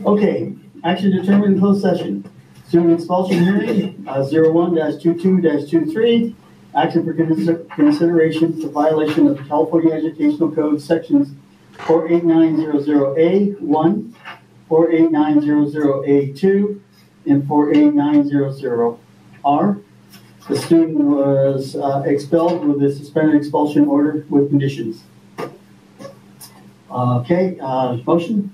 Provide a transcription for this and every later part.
Okay, action determined in closed session. Student expulsion hearing, 01-22-23. Action for consideration for violation of California Educational Code sections 48900A1, 48900A2, and 48900R. The student was expelled with a suspended expulsion order with conditions. Okay, motion?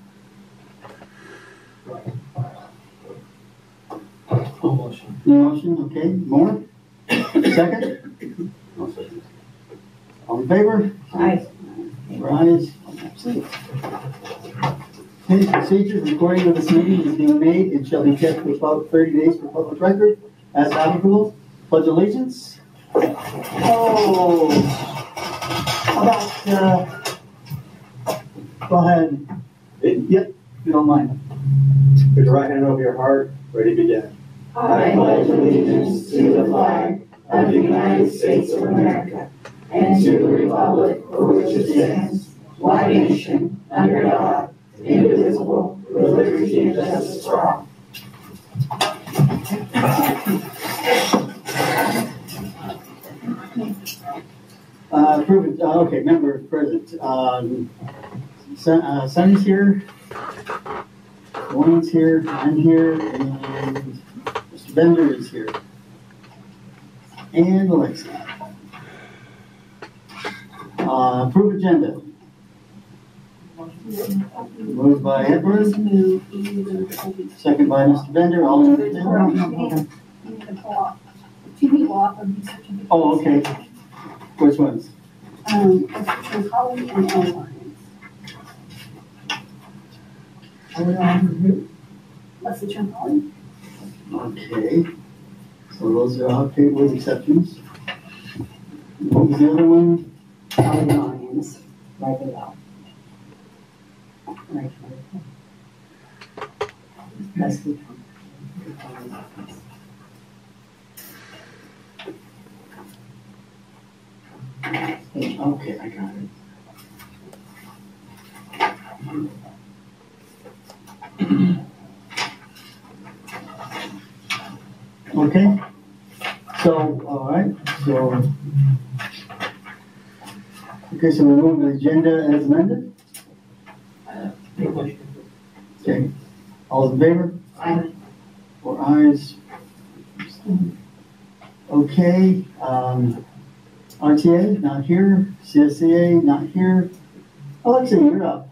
Motion, okay. More? Second? All in favor? Aye. Rise. Okay, procedures. Recording of this meeting is being made and shall be kept for about 30 days for public record as applicable. Pledge allegiance. Oh, go ahead. Yep, if you don't mind. Put your right hand over your heart. Ready to begin. I pledge allegiance to the flag of the United States of America and to the republic for which it stands, one nation, under God, indivisible, with liberty and justice for all. Prove it. Okay, member present. Sonny's here. Wayne's here. I'm here. And Mr. Bender is here. And Alexa. Approve agenda. Moved by Edward. Second by Mr. Bender. All in favor? Oh, okay. Which ones? Holly and Ellen. What's the term, Holly? Okay. So those are okay with exceptions. What was the other one? Holly Lions. Write it out. Right. That's the term. Okay, I got it. Okay. So, all right. So, okay. So we move the agenda as amended. Okay. All in favor? Aye. 4 ayes. Okay. RTA, not here. CSCA, not here. Alexa, you're up.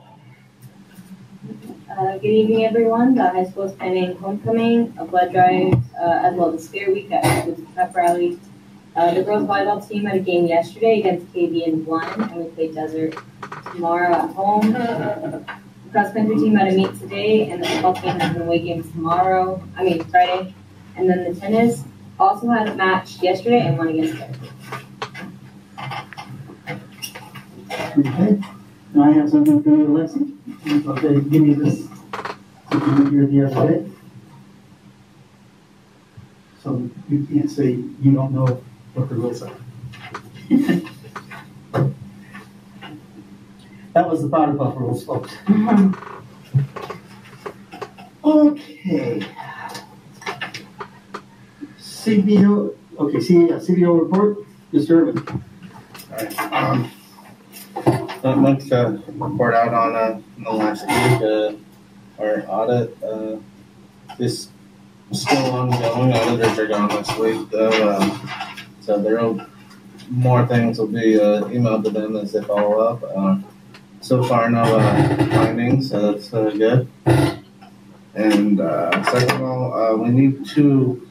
Good evening, everyone. The high school is planning homecoming, a blood drive, as well as Spirit Week that includes pep rallies. The girls volleyball team had a game yesterday against KB and won, and we play Desert tomorrow at home. The cross country team had a meet today, and the football team has an away game Friday. And then the tennis also had a match yesterday and won against Derek. Okay. Now I have something for you, Alexa. Okay, give me this. Something here the other day. So you can't say you don't know what the rules are. That was the powder puff rules, folks. Okay. CBO. Okay, CBO report. Mr. Urban. All right. Not much to report out on in the last week. Our audit is still ongoing. Auditors are gone this week, though, so there will more things will be emailed to them as they follow up. So far, no findings, so that's good. And second of all, we need to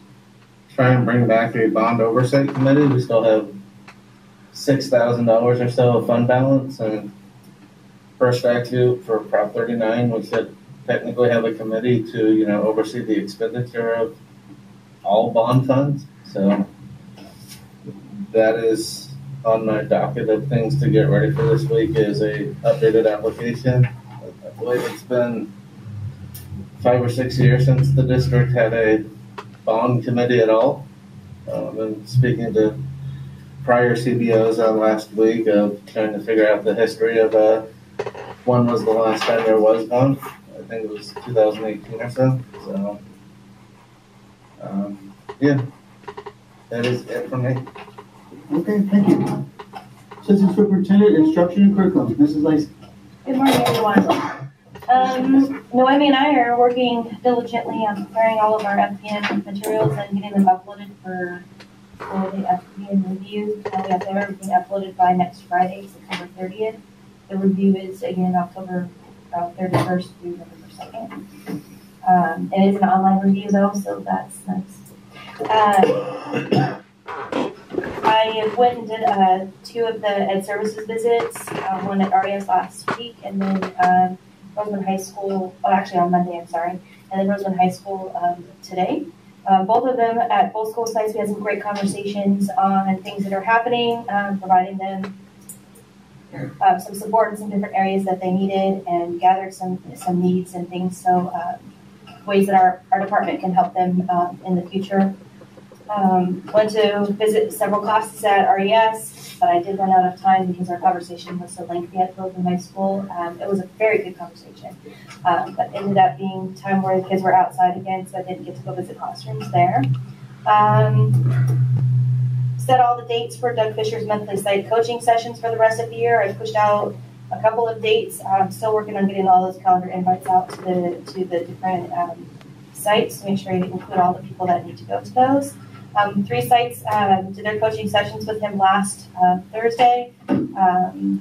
try and bring back a bond oversight committee. We still have $6,000 or so of fund balance, and per statute for Prop 39, we should technically have a committee to, oversee the expenditure of all bond funds. So that is on my docket of things to get ready for this week is a updated application. I believe it's been 5 or 6 years since the district had a bond committee at all. And speaking to prior CBOs last week of trying to figure out the history of one was the last time there was one. I think it was 2018 or so. So, yeah, that is it for me. Okay, thank you. Assistant Superintendent, Instruction and Curriculum, Mrs. Lacey. Good morning, everyone. Noemi and I are working diligently on preparing all of our FPN materials and getting them uploaded for the FPN review. We have to have everything uploaded by next Friday, September 30th. The review is again October 31st through November 2nd. It is an online review though, so that's nice. I went and did 2 of the Ed Services visits, one at RES last week, and then Roseman High School, actually on Monday, I'm sorry, and then Roseman High School today. Both of them at both school sites, we had some great conversations on things that are happening, providing them some support in some different areas that they needed, and gathered some needs and things, so ways that our department can help them in the future. Went to visit several classes at RES, but I did run out of time because our conversation was so lengthy at Roseman High School. It was a very good conversation, but ended up being time where the kids were outside again, so I didn't get to go visit classrooms there. Set all the dates for Doug Fisher's monthly site coaching sessions for the rest of the year. I pushed out a couple of dates. I'm still working on getting all those calendar invites out to the different sites to make sure I include all the people that need to go to those. 3 sites did their coaching sessions with him last Thursday. I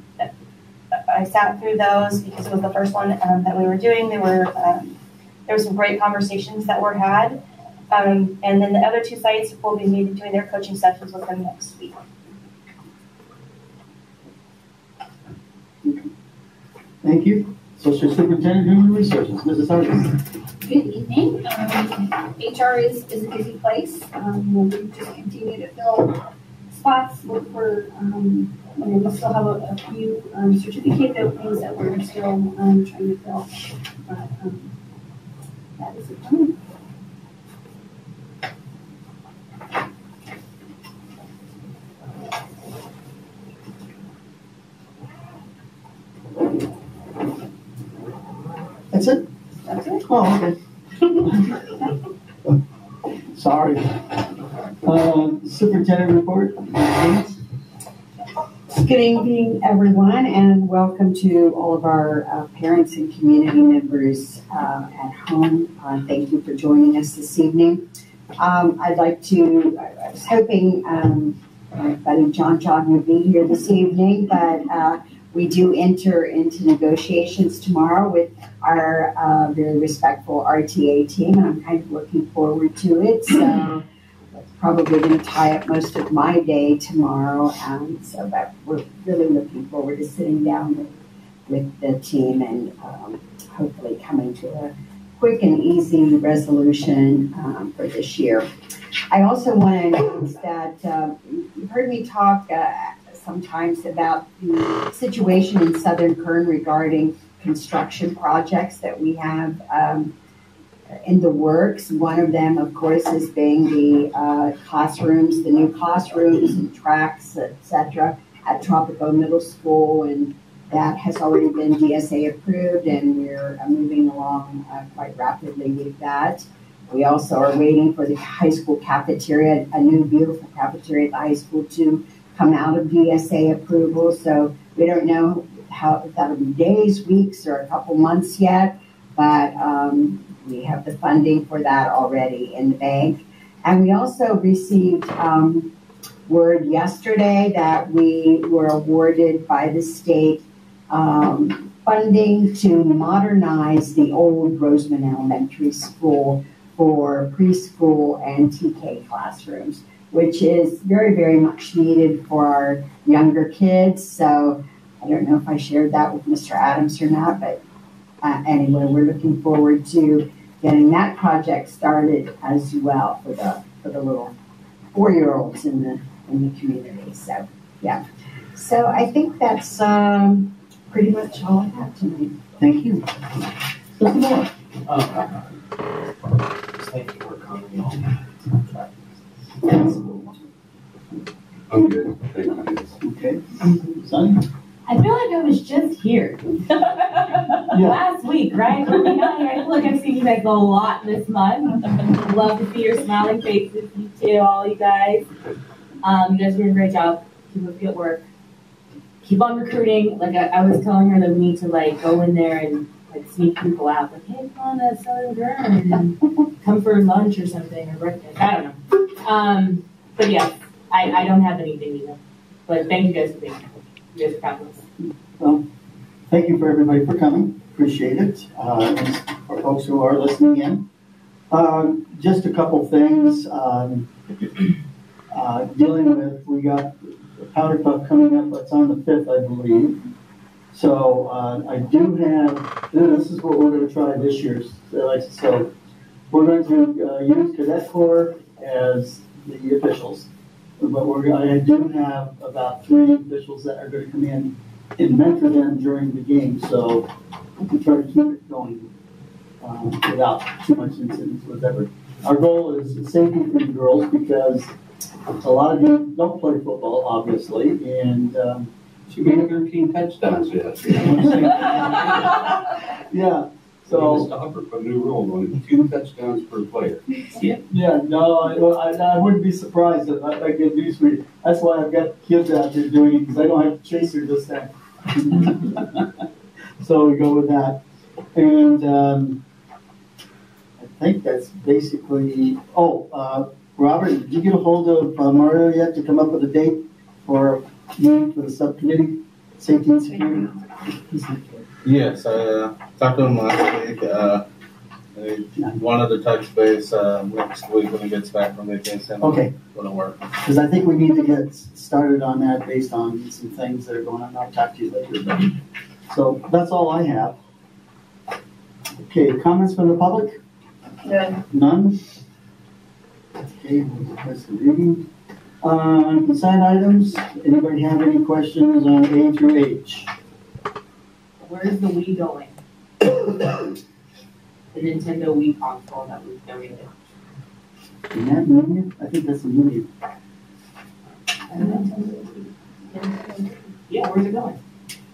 sat through those because it was the first one that we were doing. There were some great conversations that were had. And then the other 2 sites will be doing their coaching sessions with him next week. Thank you. Assistant Superintendent, Human Resources, Mrs. Harkins. Good evening. HR is a busy place. We'll just continue to fill spots, look for, and we still have a few certificate openings that we're still trying to fill. But that is it. That's it? That's it. Oh, okay. Sorry. Superintendent report, please. Good evening, everyone, and welcome to all of our parents and community members at home. Thank you for joining us this evening. I was hoping my buddy John would be here this evening, but we do enter into negotiations tomorrow with our very respectful RTA team, and I'm kind of looking forward to it. So that's probably going to tie up most of my day tomorrow. But we're really looking forward to sitting down with the team and hopefully coming to a quick and easy resolution for this year. I also want to announce that you've heard me talk sometimes about the situation in Southern Kern regarding construction projects that we have in the works. One of them, of course, is being the classrooms, the new classrooms and tracks, etc., at Tropico Middle School, and that has already been DSA approved, and we're moving along quite rapidly with that. We also are waiting for the high school cafeteria, a new beautiful cafeteria at the high school, to come out of DSA approval. So we don't know if that'll be days, weeks, or a couple months yet, but we have the funding for that already in the bank. And we also received word yesterday that we were awarded by the state funding to modernize the old Roseman Elementary School for preschool and TK classrooms, which is very, very much needed for our younger kids. So I don't know if I shared that with Mr. Adams or not, but anyway, we're looking forward to getting that project started as well for the little 4-year-olds in the community. So yeah, so I think that's pretty much all I have tonight. Thank you. Mr. Moore. Thank you for coming on. I'm good. Thank you. Okay. Sonny? I feel like I was just here. Last week, right? When we got here, I feel like I've seen you guys a lot this month. Love to see your smiling faces, you too, all you guys. You guys are doing a great job. Keep up good work. Keep on recruiting. Like I was telling her that we need to like go in there and like sneak people out. Like, hey, come on to Southern Durham and come for lunch or something or breakfast. I don't know. But yeah, I don't have anything either. But thank you guys for being here. You guys are fabulous. Well, thank you for everybody for coming. Appreciate it. And for folks who are listening in. Just a couple things. Dealing with, we got the Powder Puff coming up. It's on the 5th, I believe. So I do have, this is what we're going to try this year. So we're going to use Cadet Corps as the officials. But I do have about 3 officials that are going to come in and mentor them during the game. So we try to keep it going without too much incidents, whatever. Our goal is safety for the girls because a lot of you don't play football, obviously, and She made 13 touchdowns yet. yeah. So So stop her for a new rule, only 2 touchdowns per player. yeah, no, I wouldn't be surprised if I get news for you. That's why I've got kids out there doing it because I don't have to chase her this time. So we go with that, and I think that's basically. Oh, Robert, did you get a hold of Mario yet to come up with a date for meeting for the subcommittee, safety and security? Yes, I talked to him last week. I wanted to touch base next week when he gets back from vacation. Okay. It'll work. Because I think we need to get started on that based on some things that are going on. I'll talk to you later. But, so that's all I have. Okay, comments from the public? None? Okay, that's the reading. Consent items, anybody have any questions on A through H? Where's the Wii going? The Nintendo Wii console that was donated. In that medium? I think that's a medium. Yeah, where's it going?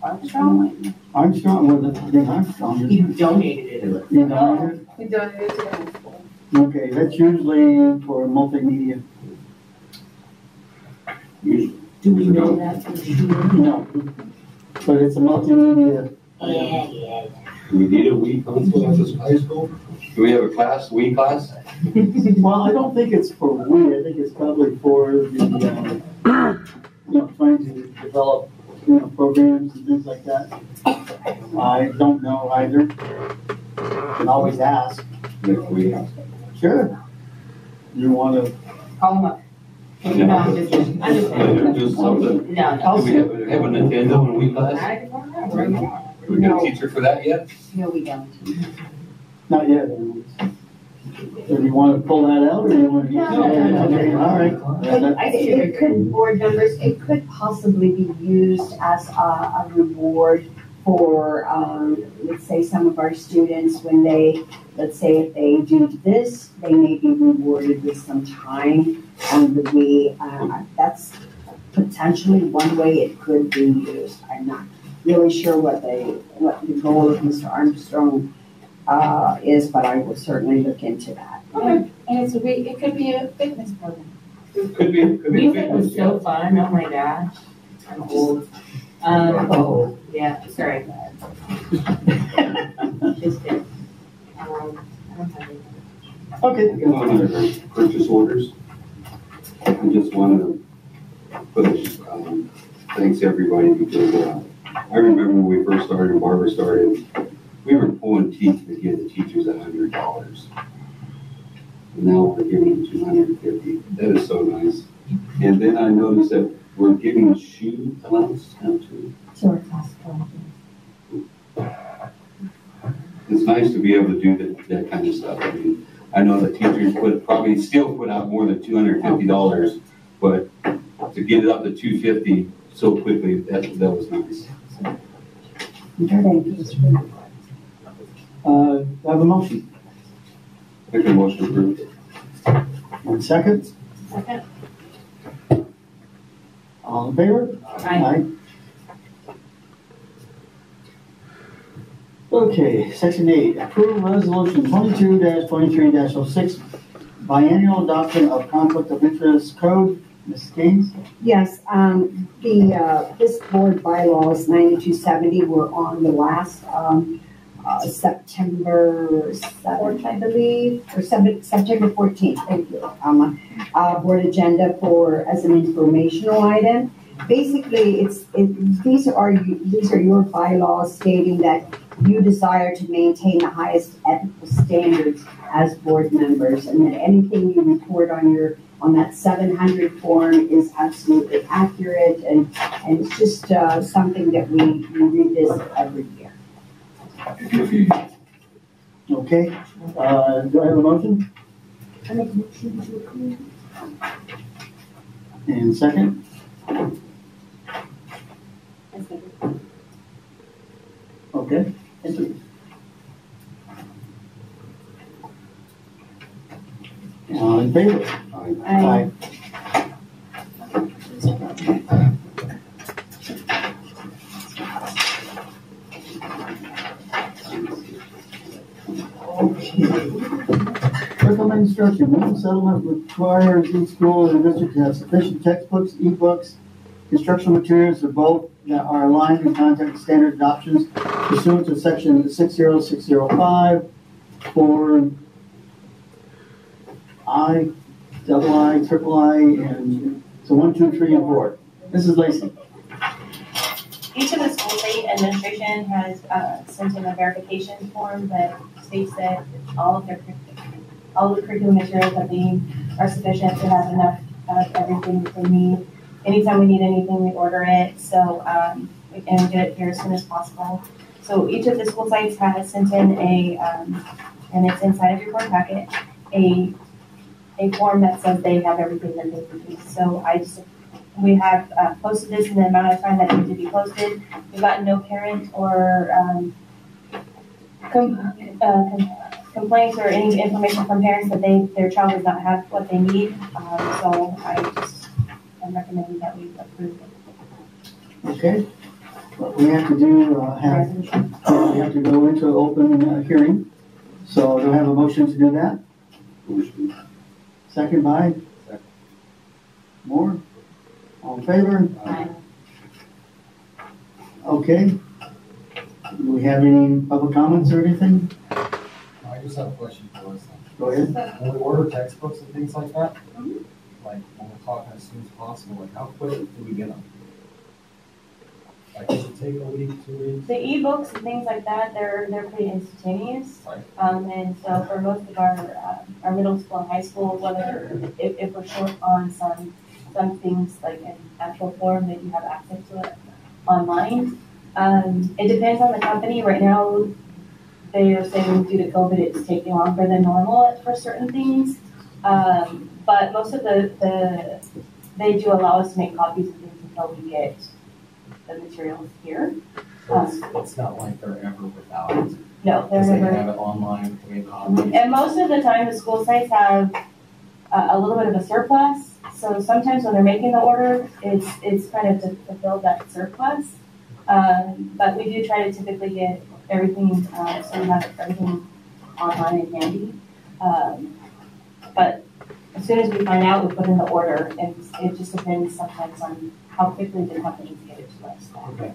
Armstrong? Armstrong, well, the big Armstrong. He donated it. You donated it? We donated to the school. Okay, that's usually for multimedia. Do we know that for sure? No, but it's a multimedia. Yeah. Do we need a Wii console at this high school? Do we have a class, Wii class? Well, I don't think it's for Wii. I think it's probably for the, trying to develop, programs and things like that. I don't know either. Can always ask. Next week. Sure. You want to? Call him up. No, I'm just kidding. I'm just kidding. Just something. No, I'll Do we have a Nintendo in Wii class? I don't know. We got a teacher for that yet? No, we don't. Not yet. So do you want to pull that out, or do you want to? No. Okay, all right. I see It could, board members, it could possibly be used as a reward for, let's say, some of our students when they, let's say if they do this, they may be rewarded with some time on the Wii. That's potentially one way it could be used. I'm not really sure what the goal of Mr. Armstrong is, but I will certainly look into that. Okay, and it could be a fitness program. Could be. Music was so fun. Oh my gosh. I'm old. Oh. Yeah, sorry. Just kidding. I don't have anything. Okay. On our purchase orders, I just want to put thanks everybody because I remember when we first started and Barbara started, we were pulling teeth to give the teachers $100. And now we're giving them $250. That is so nice. And then I noticed that we're giving shoe allowance now too. So it's possible. It's nice to be able to do that kind of stuff. I mean, I know that teachers probably still put out more than $250, but to get it up to $250 so quickly, that was nice. I have a motion. Make a motion approved. 1 second. Second. All in favor? Aye. Okay, section 8, approve resolution 22-23-06, biennial adoption of conflict of interest code. Ms. Gaines? Yes, this board bylaws 9270 were on the last, September 7th, I believe, or September 14th, thank you, board agenda as an informational item. Basically, these are your bylaws stating that you desire to maintain the highest ethical standards as board members, and that anything you report on that 700 form is absolutely accurate, and it's just something that we revisit every year. Okay, do I have a motion? I make a motion to approve. And second? Okay, thank you. All in favor? Aye. Okay. Recommend instruction, loan settlement requires each school in the district to have sufficient textbooks, e-books, instructional materials, or both that are aligned in content standard adoptions pursuant to section 60605 for I, double I, triple I, and so 1, 2, 3, and 4. This is Lacey. Each of the school state administration has sent in a verification form that states that all of the curriculum materials that we are sufficient to have enough of everything that they need. Anytime we need anything, we order it, so and get it here as soon as possible. So each of the school sites has sent in and it's inside of your board packet, a form that says they have everything that they need. So we have posted this in the amount of time that needs to be posted. We've gotten no parent or complaints or any information from parents that their child does not have what they need. So I'm recommending that we approve it. Okay. What we have to do, we have to go into open hearing. So do I have a motion to do that? Motion. Second by? Second. More? All in favor? Aye. Okay. Do we have any public comments or anything? I just have a question for us. Go ahead. When we order textbooks and things like that, like when we're talking as soon as possible, like how quick do we get them? Like does it take a week, 2 weeks? The e-books and things like that, they're pretty instantaneous. Right. And so for most of our middle school and high school, whether if we're short on some things like an actual form that you have access to it online, it depends on the company. Right now, they are saying due to COVID, it's taking longer than normal for certain things. But most of they do allow us to make copies of things until we get the materials here. It's not like they're ever without it. No, they're Because they never. have it online, we have copies. And most of the time, the school sites have a little bit of a surplus. So sometimes when they're making the order, it's kind of to fulfill that surplus. But we do try to typically get everything, so we have everything online and handy. But as soon as we find out, we put in the order, and it just depends sometimes on how quickly the companies get it to us. Okay.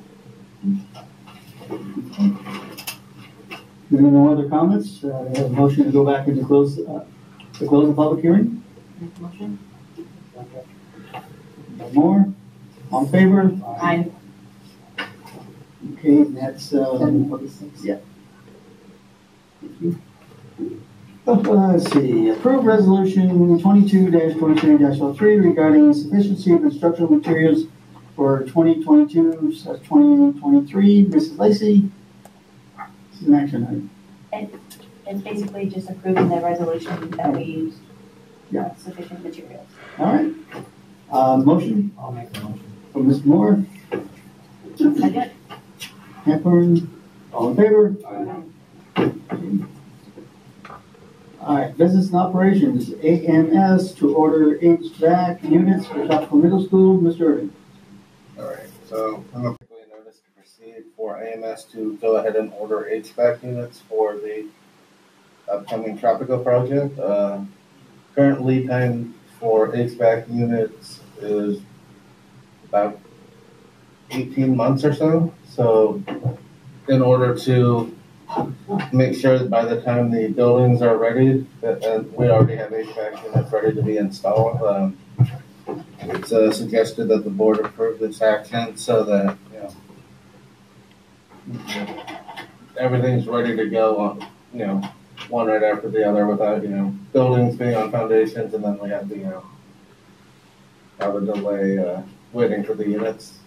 No other comments? I have a motion to go back into close the public hearing. Motion? No more? On favor? Aye. Okay, that's, yeah. Thank you. Let's see, approve resolution 22-23-03 regarding sufficiency of instructional materials for 2022/2023. Mrs. Lacey? This is an action item. It's basically just approving the resolution that we use. Yeah. Sufficient materials. All right. Motion I'll make the motion. from Mr. Moore. Second? Hepburn, all in favor? Aye. All right, business and operations, AMS to order HVAC units for Chapel Middle School. Mr. Irving. All right, so I'm going to quickly notice to proceed need for AMS to go ahead and order HVAC units for the upcoming Tropico project. Current lead time for HVAC units is about 18 months or so. So in order to make sure that by the time the buildings are ready, and we already have HVAC units ready to be installed, it's suggested that the board approve this action so that, everything's ready to go on, one right after the other without, buildings being on foundations and then we have to, have a delay, waiting for the units.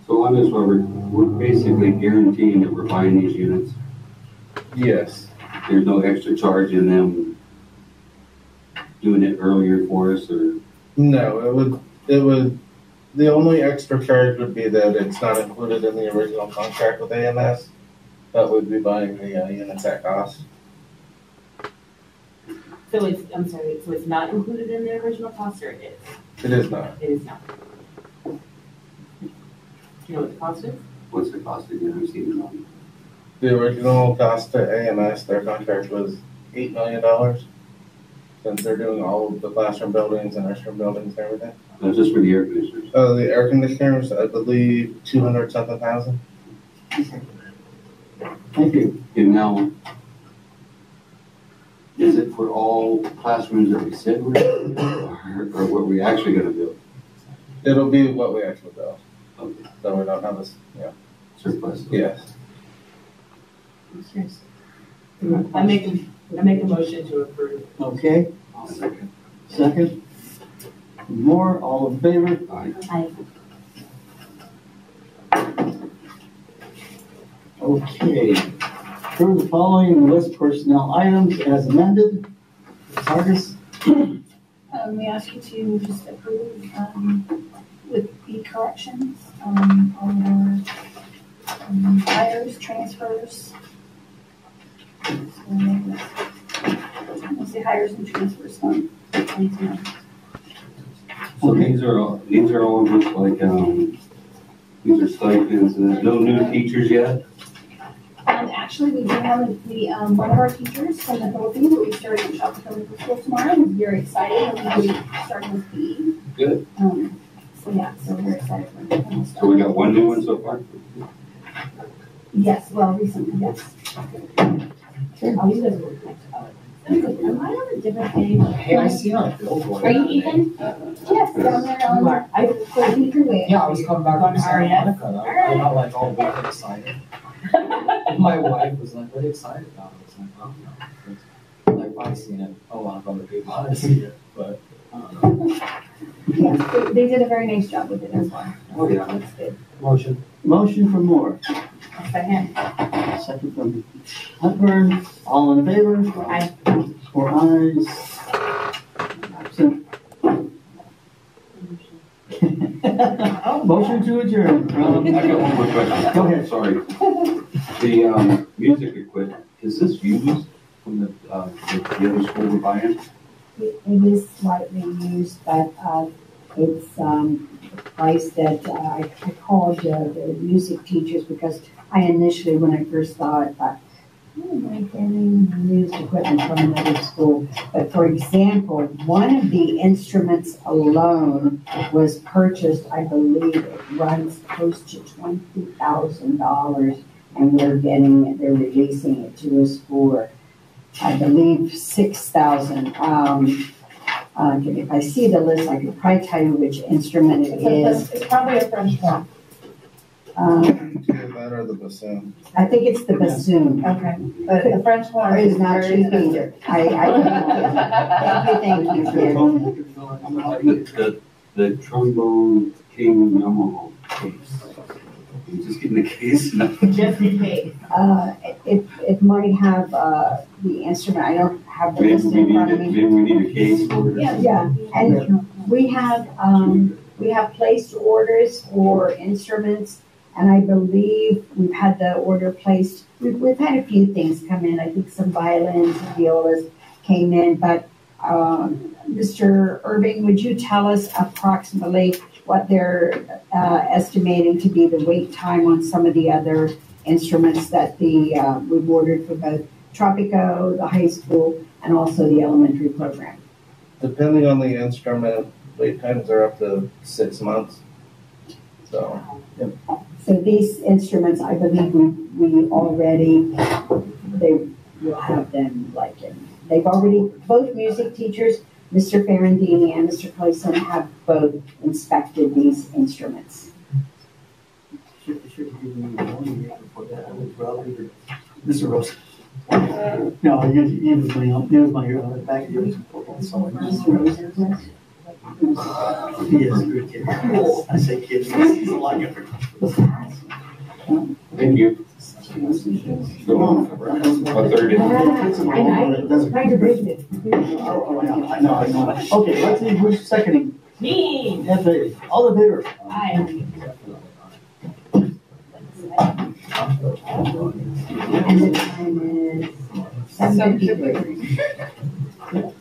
So on this, we're basically guaranteeing that we're buying these units. Yes. There's no extra charge in them doing it earlier for us, or? No, it would, the only extra charge would be that it's not included in the original contract with AMS, but we'd be buying the units at cost. So it's not included in the original cost, or it is? It is not. It is not. Do you know what the cost is? What's the cost again? I've seen it on. The original cost to AMS, their contract was $8 million, since they're doing all of the classroom buildings and restroom buildings and everything. That's just for the air conditioners. The air conditioners, I believe, 200-something thousand. Thank you. And now, is it for all classrooms that we said we're going to build, or what we actually going to build? It'll be what we actually build. Okay. So we don't have this, Surplus. Yes. I make a motion to approve. Okay, I'll second. second. More, all in favor? Aye. Okay. Approve the following list personnel items as amended. Ms. Hargis? We ask you to just approve, with the corrections, on our hires, transfers. We'll see hires and transfers on. So these are all just like, these are stipends, no new teachers yet? Actually, we do have one of our teachers from the Philippines, who we started in Tropico Middle School tomorrow. We're very excited, and we'll be starting with PE. Good. So we're very excited for him. So we got one new one so far? Yes, well, recently, yes. Oh, you guys were connected. Am I on a different page? Hey, I see on a billboard. Are you Ethan? Yes, down there on. You are. So either way. Yeah, I was coming back from Santa RES? Monica. I got like all wicked excited. My wife was like, "What are you excited about?" I was like, "Oh, no." Like, I've seen it. A lot of other people have seen it, but I don't know. Yes, they did a very nice job with it as well. Oh, yeah. That's good. Motion. Motion for Moore. Second. Second from Hepburn. All in favor? Aye. 4 ayes. Absent. Motion to adjourn. I got one more question. Go ahead. Sorry. The music equipment, is this used from the other school we're buying? It is slightly used, but it's the price that I called the music teachers because I initially, when I first saw it, thought, am I getting used equipment from another school? But for example, one of the instruments alone was purchased, I believe it runs close to $20,000, and they're releasing it to us for, I believe, $6,000. If I see the list, I could probably tell you which instrument it is. It's probably a French horn. That or the bassoon. I think it's the bassoon. Okay. But the French horn Is not cheap either. Thank you, kid. The trombone king Yamaha case. I'm just getting the case now. Just in case. It might have the instrument. I don't have the Maybe list we in front of me. need a case for it. Yeah, and we have placed orders for instruments, and I believe we've had the order placed. We've had a few things come in. I think some violins and violas came in, but Mr. Irving, would you tell us approximately what they're estimating to be the wait time on some of the other instruments that we've ordered for both Tropico, the high school, and also the elementary program. Depending on the instrument, wait times are up to 6 months. So these instruments, I believe we already, they will have them they've already, both music teachers, Mr. Ferrandini and Mr. Clayson, have both inspected these instruments. Should have given me one year before that. I would rather, Mr. Rose. No, he was my back here. He is a good kid. I say kid, he's a lot younger. Thank you. Go on. A third. I know. Okay, let's see who's seconding. Me. F.A. All in favor? Aye. And the time is 7:53.